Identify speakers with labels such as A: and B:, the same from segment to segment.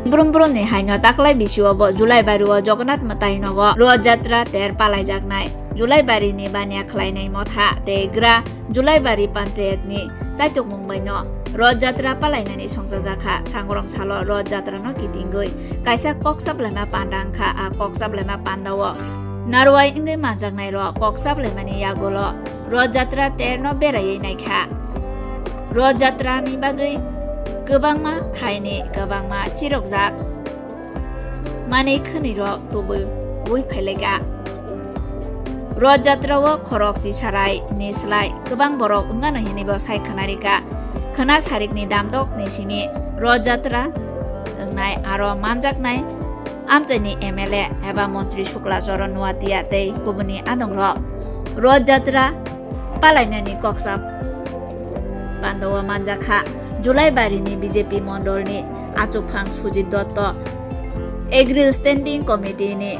A: Brum brum ni haino taklai bisio bo Julai baru o Jagannath matai nogo Rod Jatra ter palai jaknai Julai bari ni bania khlai nai motha te gra Julai bari panchayat ni saitok mungbai no Rod Jatra palai nani songsa jakha sangrong salo Rod Jatra no kitingoi kaisa koksap lema pandang kha a koksap lema pandawo narwai ingai manjak nai ro koksap lema ni yagolo Rod Jatra ter no berai nai kha Rod Jatra ni bagai गोबांमा थाइनि गोबांमा चिरकजाक माने खनिरक तबो बय फाइलायगा रथ जात्राव खरक जिसाराय निस्लाय गोबां बरक ओंगानो हिनिबो सायखानारिका खोना सारिकनि दामदक निसिमि रथ जात्रा ओंनाय आरो मानजाकनाय आमचाइनि MLA एबा मन्त्रि शुक्लाचरण नुवातिया दै गुबुननि आदंर रथ जात्रा पालायनायनि कक्साब बान्दव मानजाखा Julai bari ni BJP Mondol ni Achukphang Sujit Dotto Agril Standing Committee ni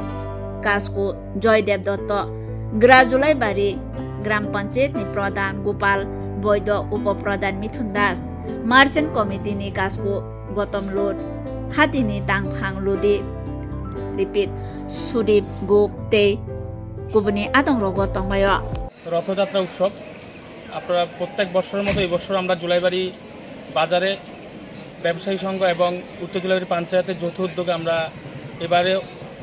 A: Kasku Joydev Dotto Gra Julai bari Gram Panchayat ni Pradhan Gopal Boydo Upo Pradhan Mithun Das Merchant Committee ni Kasku Gautam Lod Hati ni Tangphang Lodi Repeat Sudip Gop Te Gubuni Atong Rogo Tongbayo
B: Rathyatra উৎসব আপনারা প্রত্যেক বছরের মতো এই বছর আমরা জুলাইবাড়ি বাজারে ব্যবসায়ী সংঘ এবং উত্তর জেলাবাড়ি পঞ্চায়েতের যৌথ উদ্যোগে এবারে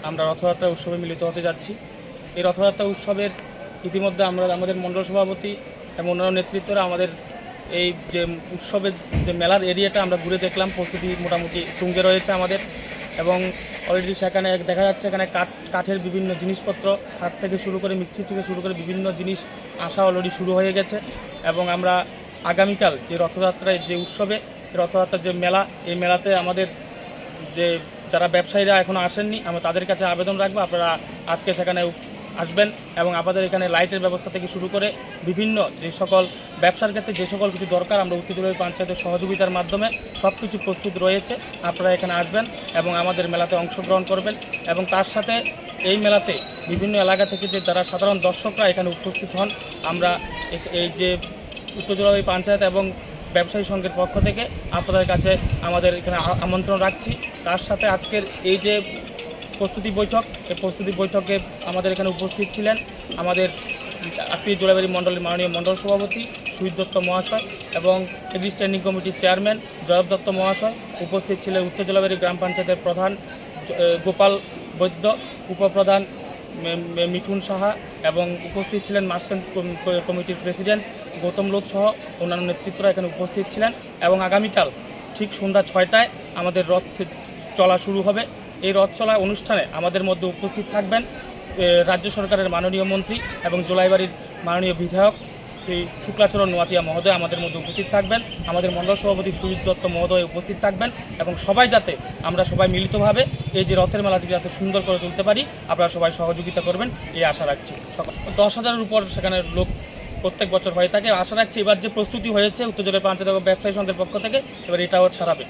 B: আমরা রথযাত্রা উৎসবে মিলিত হতে যাচ্ছি। এই রথযাত্রা উৎসবের ইতিমধ্যে আমরা আমাদের মণ্ডল সভাপতি এবং অন্যান্য নেতৃত্বরা আমাদের এই যে উৎসবের যে মেলার এরিয়াটা আমরা ঘুরে দেখলাম, প্রস্তুতি মোটামুটি তুঙ্গে রয়েছে আমাদের এবং অলরেডি সেখানে দেখা যাচ্ছে এখানে কাঠের বিভিন্ন জিনিসপত্র কাঠ থেকে শুরু করে মিক্সি থেকে শুরু করে বিভিন্ন জিনিস আসা অলরেডি শুরু হয়ে গেছে এবং আমরা আগামীকাল যে রথযাত্রায় যে উৎসবে রথযাত্রার যে মেলা, এই মেলাতে আমাদের যে যারা ব্যবসায়ীরা এখনও আসেননি আমরা তাদের কাছে আবেদন রাখবো আপনারা আজকে সেখানে আসবেন এবং আপনাদের এখানে লাইটের ব্যবস্থা থেকে শুরু করে বিভিন্ন যে সকল ব্যবসার ক্ষেত্রে যে সকল কিছু দরকার আমরা উত্তর জেলাবাড়ি পঞ্চায়েতের সহযোগিতার মাধ্যমে সব কিছু প্রস্তুত রয়েছে। আপনারা এখানে আসবেন এবং আমাদের মেলাতে অংশগ্রহণ করবেন এবং তার সাথে এই মেলাতে বিভিন্ন এলাকা থেকে যে যারা সাধারণ দর্শকরা এখানে উপস্থিত হন আমরা এই যে উত্তর জেলাবাড়ি পঞ্চায়েত এবং ব্যবসায়ী সংঘের পক্ষ থেকে আপনাদের কাছে আমাদের এখানে আমন্ত্রণ রাখছি। তার সাথে আজকের এই যে প্রস্তুতি বৈঠক, এই প্রস্তুতি বৈঠকে আমাদের এখানে উপস্থিত ছিলেন আমাদের আত্মীয় জুলাইবাড়ি মণ্ডলের মাননীয় মণ্ডল সভাপতি সুজিত দত্ত মহাশয় এবং এগ্রি স্ট্যান্ডিং কমিটির চেয়ারম্যান জয়ব দত্ত মহাশয়। উপস্থিত ছিলেন উত্তর জেলাবাড়ি গ্রাম পঞ্চায়েতের প্রধান গোপাল বৈদ্য, উপপ্রধান মিঠুন সাহা এবং উপস্থিত ছিলেন মার্চেন্ট কমিটির প্রেসিডেন্ট গৌতম লোধ সহ অন্যান্য নেতৃত্বরা এখানে উপস্থিত ছিলেন এবং আগামীকাল ঠিক সন্ধ্যা 6টায় আমাদের রথ চলা শুরু হবে। এই রথ চলা অনুষ্ঠানে আমাদের মধ্যে উপস্থিত থাকবেন রাজ্য সরকারের মাননীয় মন্ত্রী এবং জুলাইবাড়ির মাননীয় বিধায়ক শ্রী শুক্লাচরণ নোয়াতিয়া মহোদয় আমাদের মধ্যে উপস্থিত থাকবেন, আমাদের মণ্ডল সভাপতি সুজিত দত্ত মহোদয় উপস্থিত থাকবেন এবং সবাই যাতে আমরা সবাই মিলিতভাবে এই যে রথের মেলাটিকে যাতে সুন্দর করে তুলতে পারি আপনারা সবাই সহযোগিতা করবেন এই আশা রাখছি। 10,000-এর উপর সেখানে লোক প্রত্যেক বছর হয়ে থাকে। আশা রাখছি এবার যে প্রস্তুতি হয়েছে উত্তর জেলার পঞ্চায়েত এবং ব্যবসায়ী সংঘের পক্ষ থেকে এবার এটাও ছাড়াবে।